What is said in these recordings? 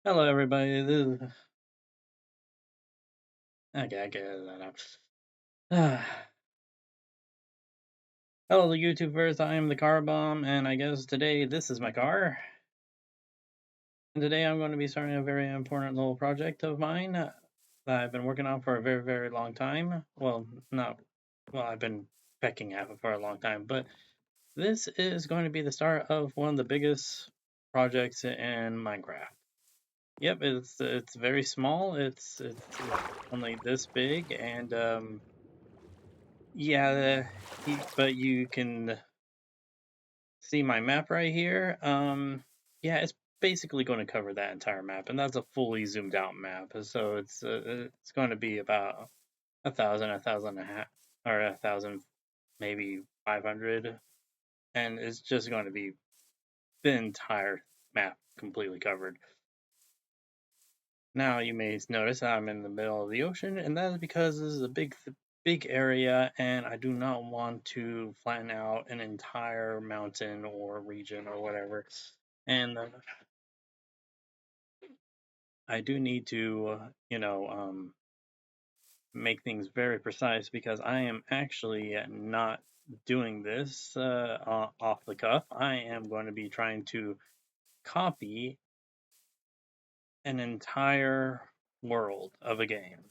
Hello, everybody. Okay, I get that out. Hello, the YouTubers. I am the Car Bomb, and I guess today this is my car. And today I'm going to be starting a very important little project of mine that I've been working on for a very, very long time. I've been pecking at it for a long time, but this is going to be the start of one of the biggest projects in Minecraft. Yep, it's very small. It's only this big, and yeah, but you can see my map right here. Yeah, it's basically going to cover that entire map, and that's a fully zoomed out map. So it's going to be about a thousand and a half, or 1,000, maybe 500, and it's just going to be the entire map completely covered. Now you may notice I'm in the middle of the ocean, and that is because this is a big area, and I do not want to flatten out an entire mountain or region or whatever. And I do need to, make things very precise because I am actually not doing this off the cuff. I am going to be trying to copy an entire world of a game.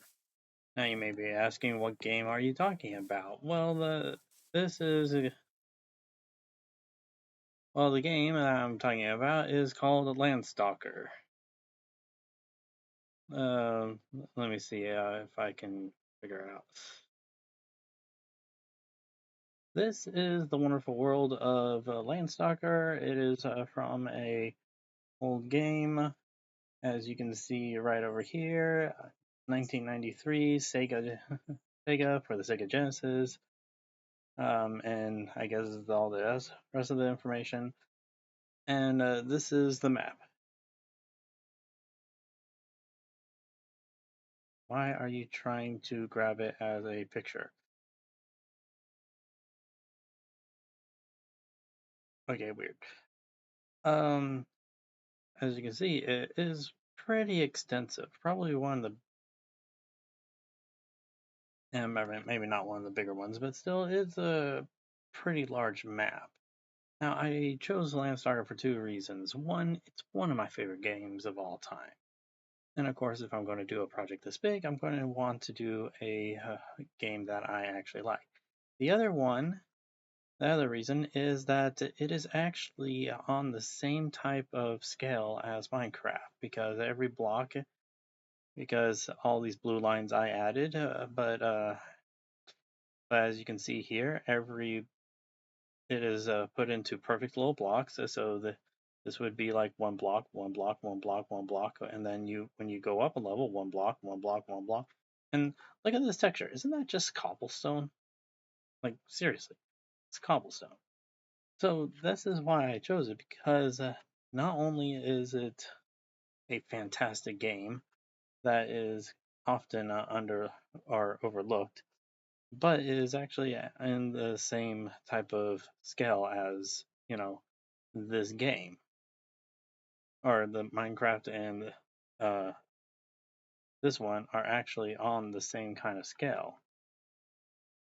Now you may be asking, what game are you talking about? Well, this is the game that I'm talking about is called Landstalker. Let me see if I can figure it out. This is the wonderful world of Landstalker. It is from a old game, as you can see right over here, 1993 Sega Sega for the Sega Genesis. And I guess this is all the rest of the information. And this is the map. Why are you trying to grab it as a picture? Okay, weird. Um, as you can see, it is pretty extensive. Probably one of the, and maybe not one of the bigger ones, but still, it's a pretty large map. Now, I chose Landstalker for two reasons. One, it's one of my favorite games of all time. And of course, if I'm going to do a project this big, I'm going to want to do a game that I actually like. The other reason is that it is actually on the same type of scale as Minecraft because all these blue lines I added, but as you can see here, it is put into perfect little blocks. This would be like one block, one block, one block, one block, and then when you go up a level, one block, one block, one block. And look at this texture. Isn't that just cobblestone? Like seriously, it's cobblestone. So this is why I chose it because not only is it a fantastic game that is often under or overlooked, but it is actually in the same type of scale as, this game, or the Minecraft and uh, this one are actually on the same kind of scale.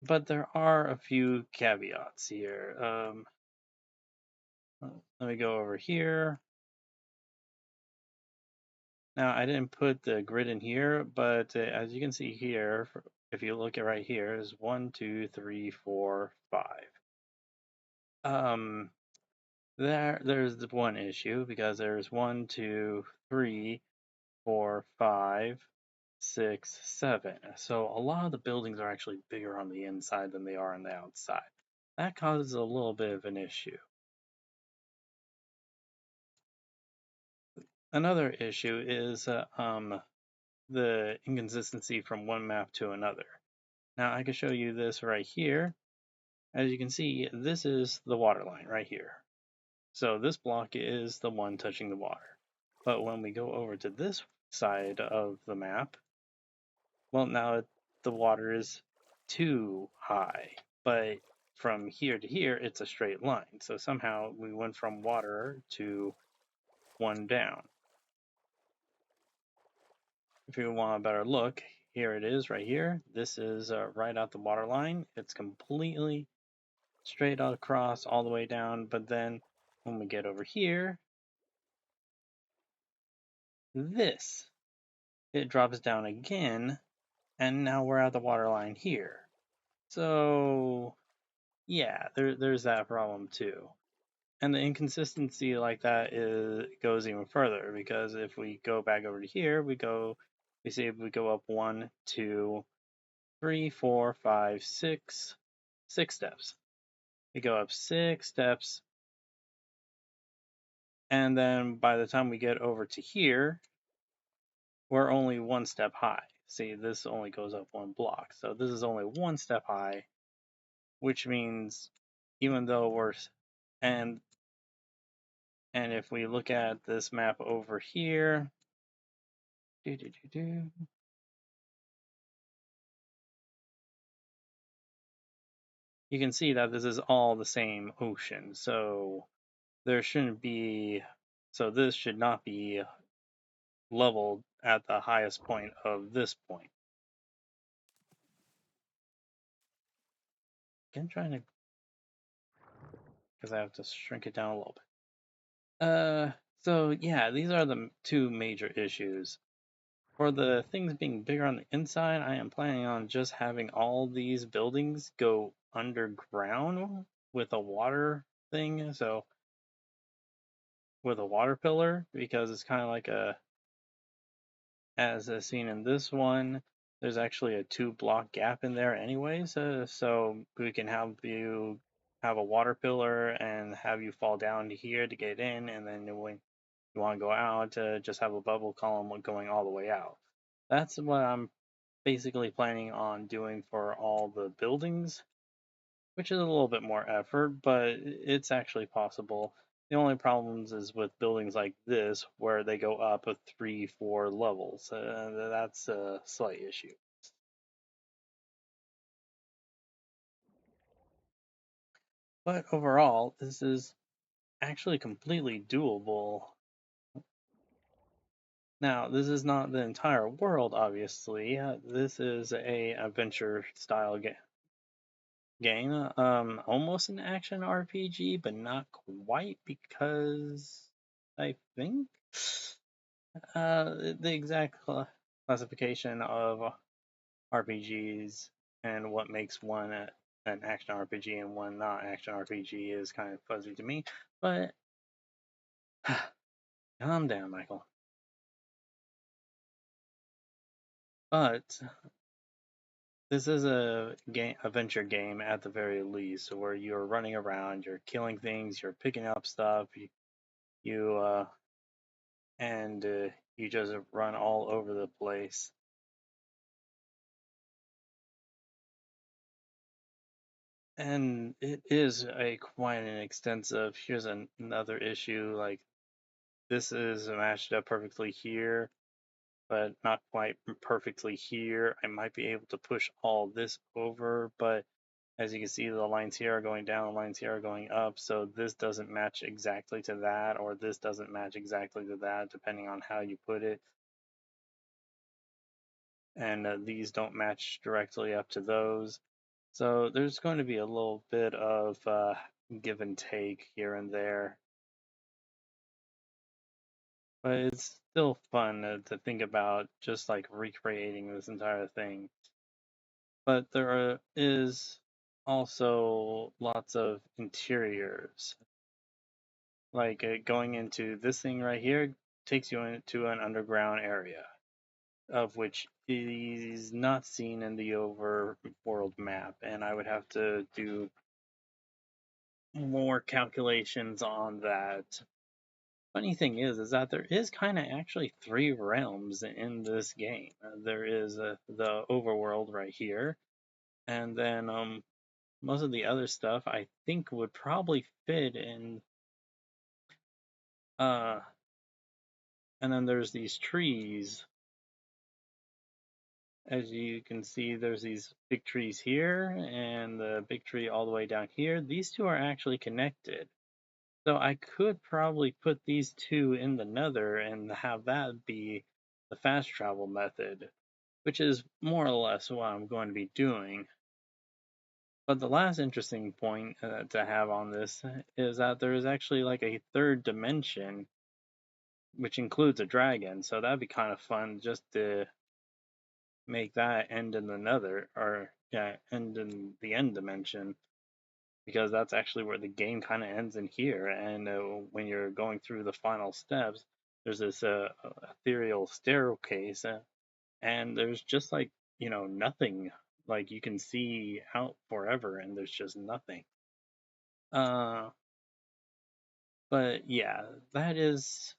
But there are a few caveats here. Let me go over here. Now, I didn't put the grid in here, but as you can see here, if you look at right here, is 1, 2, 3, 4, 5. There's the one issue because there's 1, 2, 3, 4, 5, 6, 7. So a lot of the buildings are actually bigger on the inside than they are on the outside. That causes a little bit of an issue. Another issue is the inconsistency from one map to another. Now I can show you this right here. As you can see, this is the water line right here. So this block is the one touching the water. But when we go over to this side of the map, well, now the water is too high. But from here to here, it's a straight line. So somehow we went from water to one down. if you want a better look, here it is right here. This is right at the water line. It's completely straight across all the way down. But then when we get over here, it drops down again. And now we're at the water line here. So yeah, there's that problem too. And the inconsistency like that goes even further, because if we go back over to here, we see we go up 1, 2, 3, 4, 5, 6 steps. We go up 6 steps, and then by the time we get over to here, we're only 1 step high. See, this only goes up 1 block, so this is only 1 step high, which means even though and and if we look at this map over here, you can see that this is all the same ocean. So there shouldn't be, so this should not be leveled at the highest point of this point. Again, trying to, because I have to shrink it down a little bit. So yeah, these are the 2 major issues. For the things being bigger on the inside, I am planning on just having all these buildings go underground with a water thing. So with a water pillar, because it's kind of like as seen in this one, there's actually a 2-block gap in there anyways. So we can have you have a water pillar and have you fall down to here to get in, and then when you want to go out, just have a bubble column going all the way out. That's what I'm basically planning on doing for all the buildings, which is a little bit more effort, but it's actually possible. The only problems is with buildings like this, where they go up 3, 4 levels. That's a slight issue. But overall, this is actually completely doable. Now, this is not the entire world, obviously. This is a adventure style game. Almost an action RPG, but not quite, because I think the exact classification of RPGs and what makes one an action RPG and one not action RPG is kind of fuzzy to me. But calm down, Michael. But this is a adventure game at the very least, where you're running around, you're killing things, you're picking up stuff, you and you just run all over the place. And it is a quite an extensive. Here's another issue. Like, this is matched up perfectly here, but not quite perfectly here. I might be able to push all this over, but as you can see, the lines here are going down, the lines here are going up, so this doesn't match exactly to that, or this doesn't match exactly to that, depending on how you put it. And these don't match directly up to those. So there's going to be a little bit of give and take here and there. But it's still fun to think about, just like recreating this entire thing. But there is also lots of interiors. Like going into this thing right here takes you into an underground area, of which is not seen in the overworld map, and I would have to do more calculations on that. Funny thing is that there is kind of actually 3 realms in this game. There is the overworld right here, and then most of the other stuff I think would probably fit in. Uh, and then there's these trees. As you can see, there's these big trees here and the big tree all the way down here. These 2 are actually connected. So I could probably put these 2 in the nether and have that be the fast travel method, which is more or less what I'm going to be doing. But the last interesting point to have on this is that there is actually like a third dimension, which includes a dragon. So that'd be kind of fun just to make that end in another, or yeah, end in the end dimension, because that's actually where the game kind of ends in here. And when you're going through the final steps, there's this ethereal staircase, and there's just like, nothing. Like you can see out forever, and there's just nothing. Uh, but yeah, that is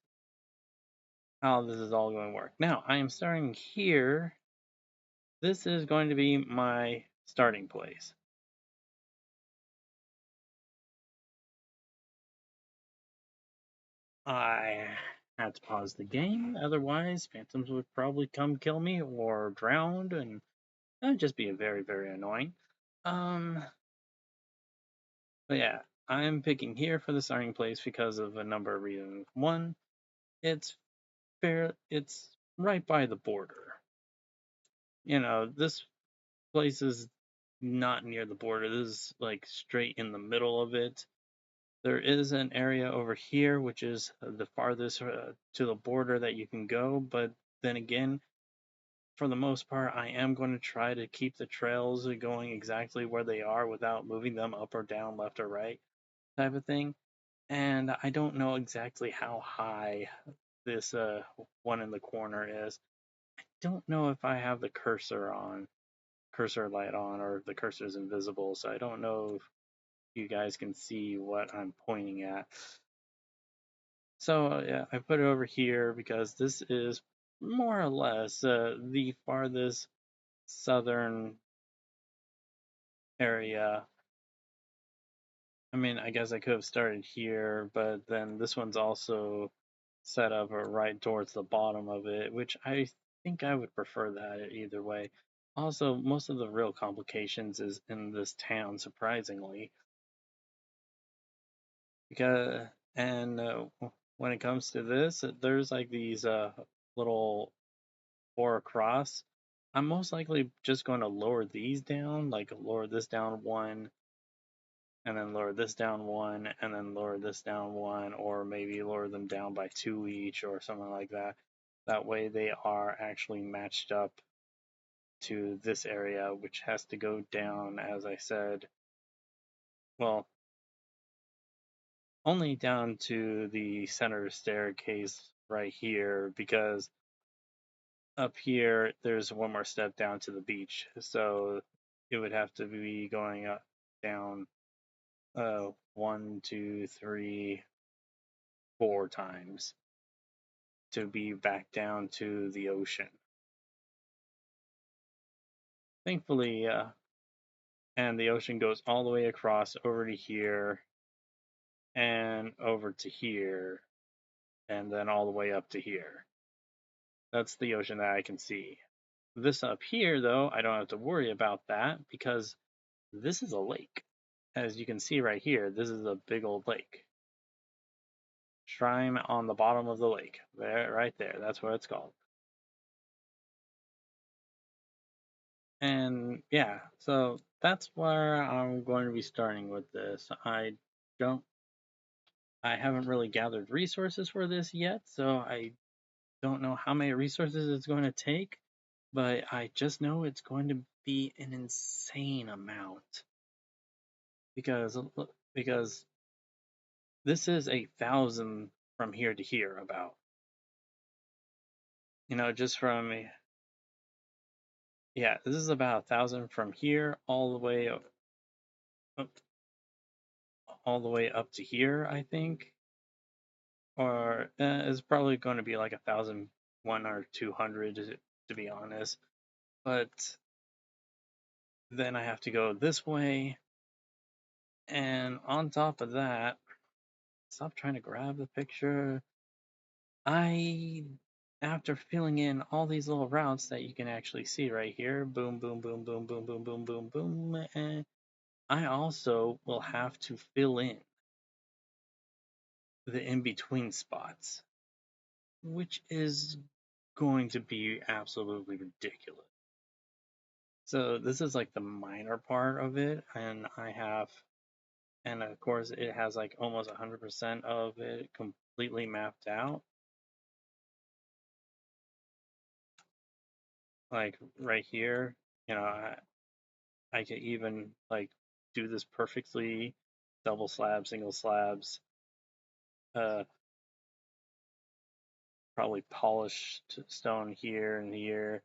how this is all going to work. Now, I am starting here. This is going to be my starting place. I had to pause the game, otherwise phantoms would probably come kill me or drown, and that'd just be very, very annoying. Um, but yeah, I'm picking here for the starting place because of a number of reasons. One, it's it's right by the border. This place is not near the border. This is like straight in the middle of it. There is an area over here which is the farthest to the border that you can go, but then again, for the most part, I am going to try to keep the trails going exactly where they are without moving them up or down, left or right, type of thing. And I don't know exactly how high this one in the corner is. I don't know if I have the cursor light on, or if the cursor is invisible, so I don't know if you guys can see what I'm pointing at. So yeah, I put it over here because this is more or less the farthest southern area. I mean, I guess I could have started here, but then this one's also set up right towards the bottom of it, which I think I would prefer that either way. Also, most of the real complications is in this town, surprisingly, because and when it comes to this, there's like these little four across. I'm most likely just going to lower these down, like lower this down one, and then lower this down one, and then lower this down one, or maybe lower them down by two each, or something like that. That way they are actually matched up to this area, which has to go down, as I said, well, only down to the center staircase right here, because up here there's one more step down to the beach. So it would have to be going up, down, one, two, three, four times to be back down to the ocean. Thankfully, and the ocean goes all the way across over to here and over to here and then all the way up to here. That's the ocean that I can see. This up here, though, I don't have to worry about that because this is a lake. As you can see right here, this is a big old lake. Shrine on the bottom of the lake. There, right there. That's what it's called. And yeah, so that's where I'm going to be starting with this. Don't I haven't really gathered resources for this yet, so I don't know how many resources it's going to take, but I just know it's going to be an insane amount because because this is 1,000 from here to here about. Just from yeah, this is about 1,000 from here up, all the way up to here, I think, or it's probably going to be like 1,001 or 200 to be honest. But then I have to go this way, and on top of that, stop trying to grab the picture. I, after filling in all these little routes that you can actually see right here, boom, boom, boom, boom, boom, boom, boom, boom, boom, and I also will have to fill in the in-between spots, which is going to be absolutely ridiculous. So this is like the minor part of it, and and of course it has like almost 100% of it completely mapped out. Like right here, you know, I could even like do this perfectly, double slabs, single slabs, uh, probably polished stone here and here.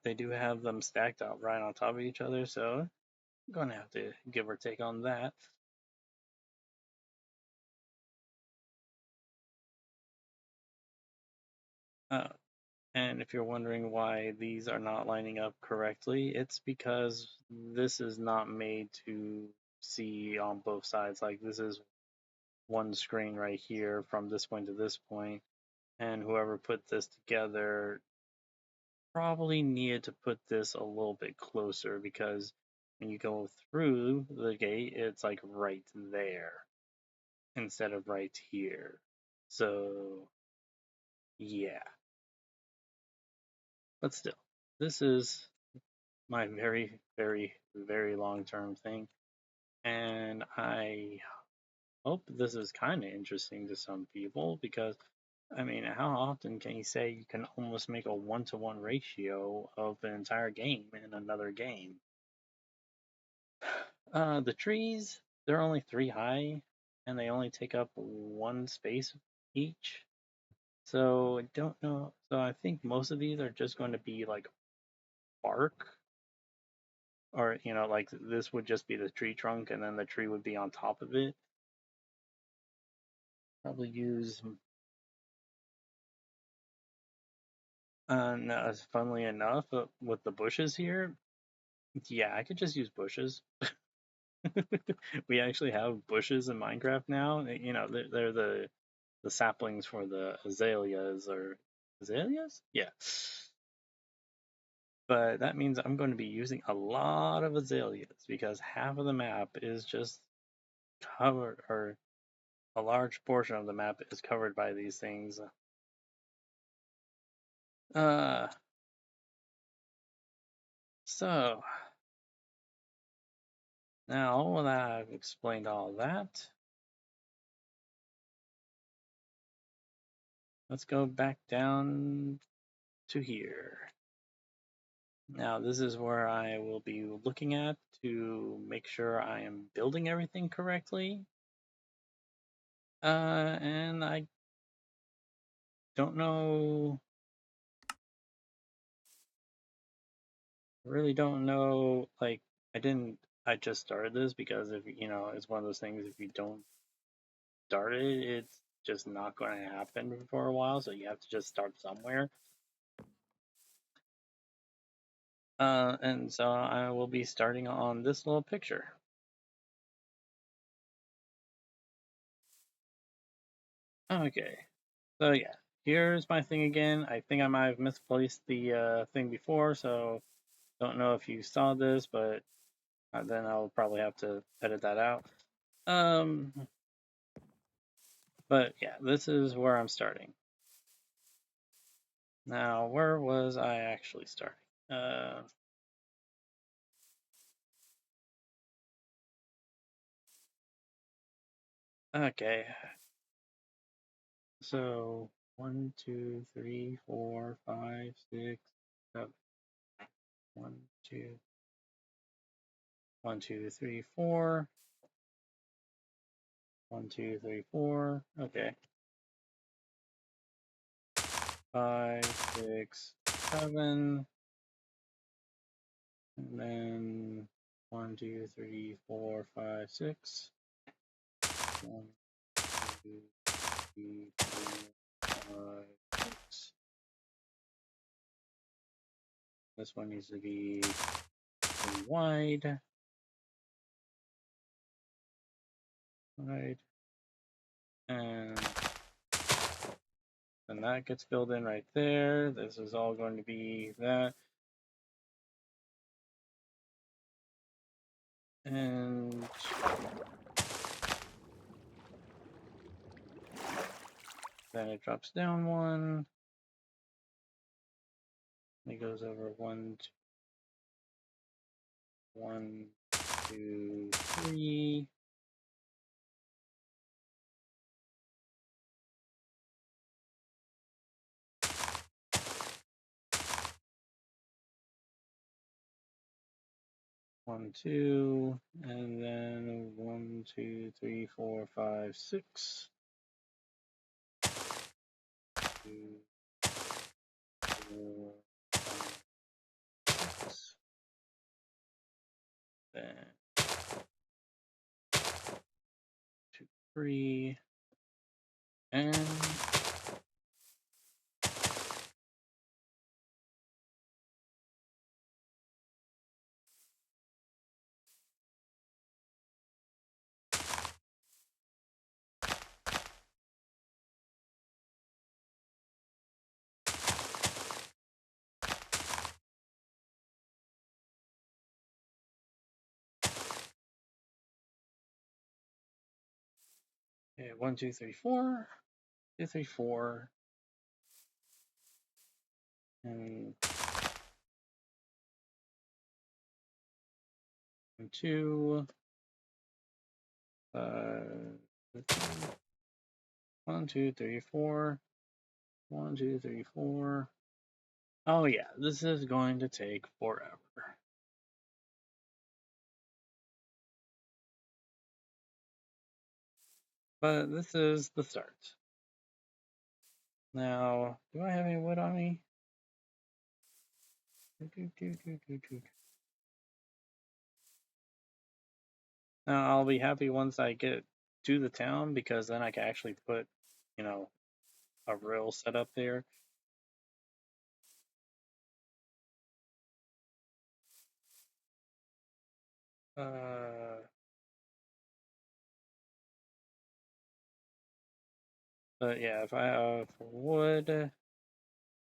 They do have them stacked out right on top of each other, so I'm gonna have to give or take on that. Uh, and if you're wondering why these are not lining up correctly, it's because this is not made to see on both sides. Like this is one screen right here from this point to this point, and whoever put this together probably needed to put this a little bit closer because when you go through the gate, it's like right there instead of right here. So, yeah. But still, this is my very, very, very long term thing. And I hope this is kind of interesting to some people because, I mean, how often can you say you can almost make a 1-to-1 ratio of an entire game in another game? The trees, they're only 3 high and they only take up 1 space each. So I don't know. So I think most of these are just going to be like bark, or like this would just be the tree trunk and then the tree would be on top of it. Probably use no, funnily enough, with the bushes here, yeah, I could just use bushes. We actually have bushes in Minecraft now. They're the saplings for the azaleas, or azaleas? Yeah. But that means I'm going to be using a lot of azaleas because half of the map is just covered, or a large portion of the map is covered by these things. Uh, so now that I've explained all that, let's go back down to here. Now this is where I will be looking at to make sure I am building everything correctly. And I don't know, really don't know, like, I just started this because if, it's one of those things, if you don't start it, it's just not going to happen for a while, so you have to just start somewhere. And so I will be starting on this little picture. Okay, so yeah, here's my thing again. I think I might have misplaced the thing before, so don't know if you saw this, but then I'll probably have to edit that out. Um, but yeah, this is where I'm starting. Now, where was I actually starting? Okay, so 1, 2, 3, 4, 5, 6, 7. 1, 2, 1, 2, 3, 4. 1, 2, 3, 4. Okay. 5, 6, 7. And then 1, 2, 3, 4, 5, 6. 1, 2, 3, 4, 5, 6. This one needs to be wide. Wide. And then that gets filled in right there. This is all going to be that. And then it drops down 1. It goes over 1, 2, 3. One, two, and then 1, 2, 3, 4, 5, 6. 2, 4, 5, 6. Then 2, 3, and okay, 1, 2, 3, 4. 2, 3, 4. And 1, 2. 1, 2, 3, 4. 1, 2, 3, 4. Oh yeah, this is going to take forever. But this is the start. Now, do I have any wood on me? Now, I'll be happy once I get to the town because then I can actually put, a real setup there. But yeah, if I have wood,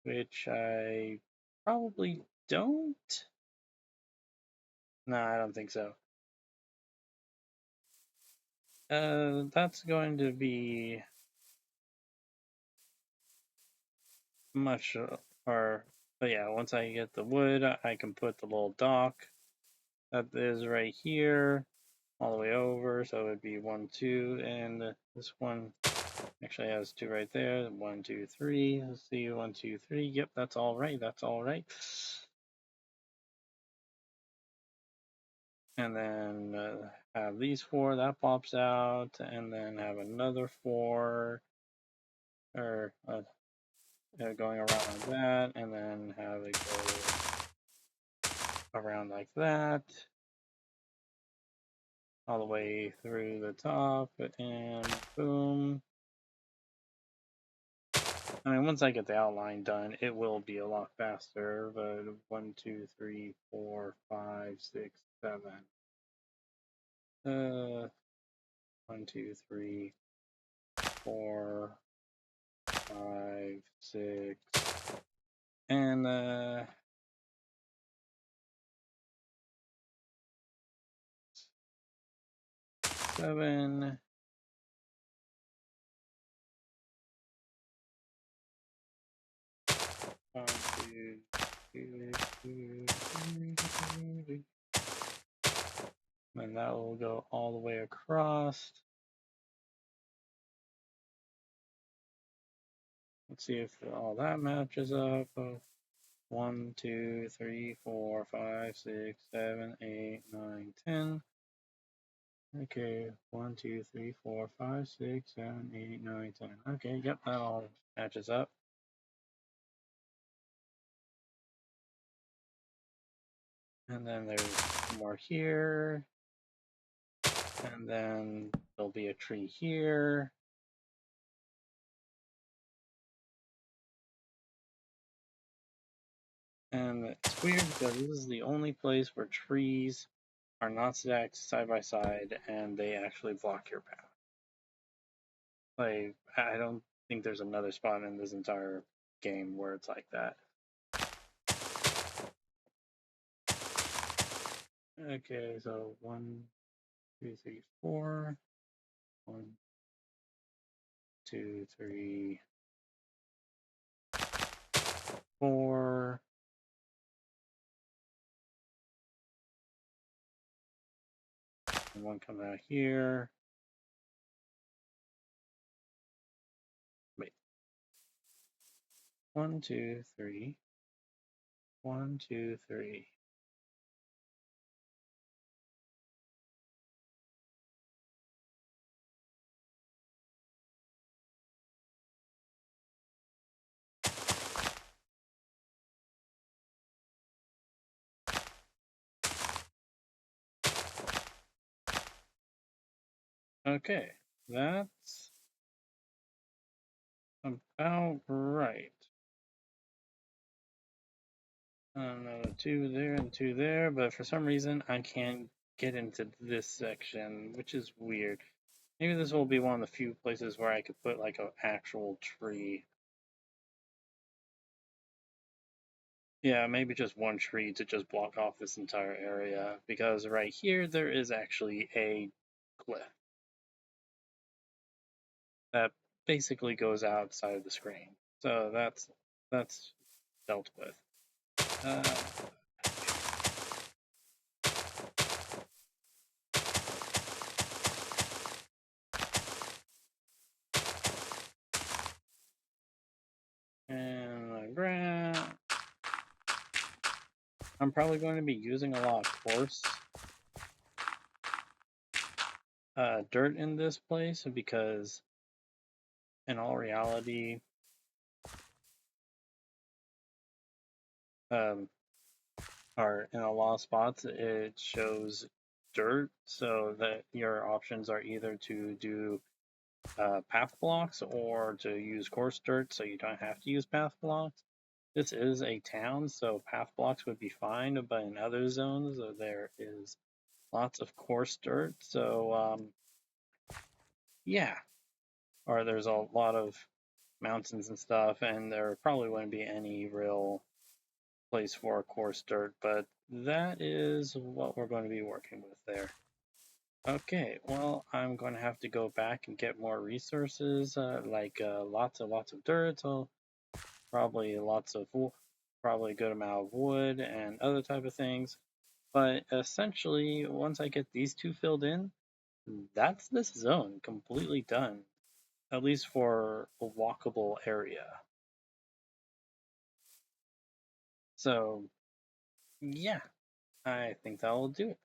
which I probably don't. No, I don't think so. That's going to be much but yeah, once I get the wood, I can put the little dock that is right here all the way over. So it would be 1, 2, and this one actually has 2 right there. 1, 2, 3. Let's see, 1, 2, 3. Yep, that's all right. That's all right. And then have these 4 that pops out, and then have another 4 or going around like that, and then have it go around like that all the way through the top, and boom. I mean, once I get the outline done, it will be a lot faster, but 1, 2, 3, 4, 5, 6, 7. 1, 2, 3, 4, 5, 6, and 7. 1, 2, 3, and that will go all the way across. Let's see if all that matches up. 1, 2, 3, 4, 5, 6, 7, 8, 9, 10. Okay, 1, 2, 3, 4, 5, 6, 7, 8, 9, 10. Okay, yep, that all matches up. And then there's more here. And then there'll be a tree here. And it's weird because this is the only place where trees are not stacked side by side and they actually block your path. Like, I don't think there's another spot in this entire game where it's like that. Okay, so 1, 2, 3, 4. 1, 2, 3, 4. and one coming out here. Wait. 1, 2, 3. 1, 2, 3. Okay, that's about right. Another 2 there and 2 there, but for some reason I can't get into this section, which is weird. Maybe this will be one of the few places where I could put like an actual tree. Yeah, maybe just one tree to just block off this entire area, because right here there is actually a cliff that basically goes outside of the screen. So that's dealt with. And ground. I'm probably going to be using a lot of coarse dirt in this place, because in all reality, um, or in a lot of spots, it shows dirt, so that your options are either to do path blocks or to use coarse dirt, so you don't have to use path blocks. This is a town, so path blocks would be fine, but in other zones, there is lots of coarse dirt, so yeah. Or there's a lot of mountains and stuff, and there probably wouldn't be any real place for coarse dirt, but that is what we're going to be working with there. Okay, well, I'm going to have to go back and get more resources, like lots and lots of dirt, so probably probably a good amount of wood and other type of things. But essentially, once I get these two filled in, that's this zone completely done, at least for a walkable area. So yeah, I think that will do it.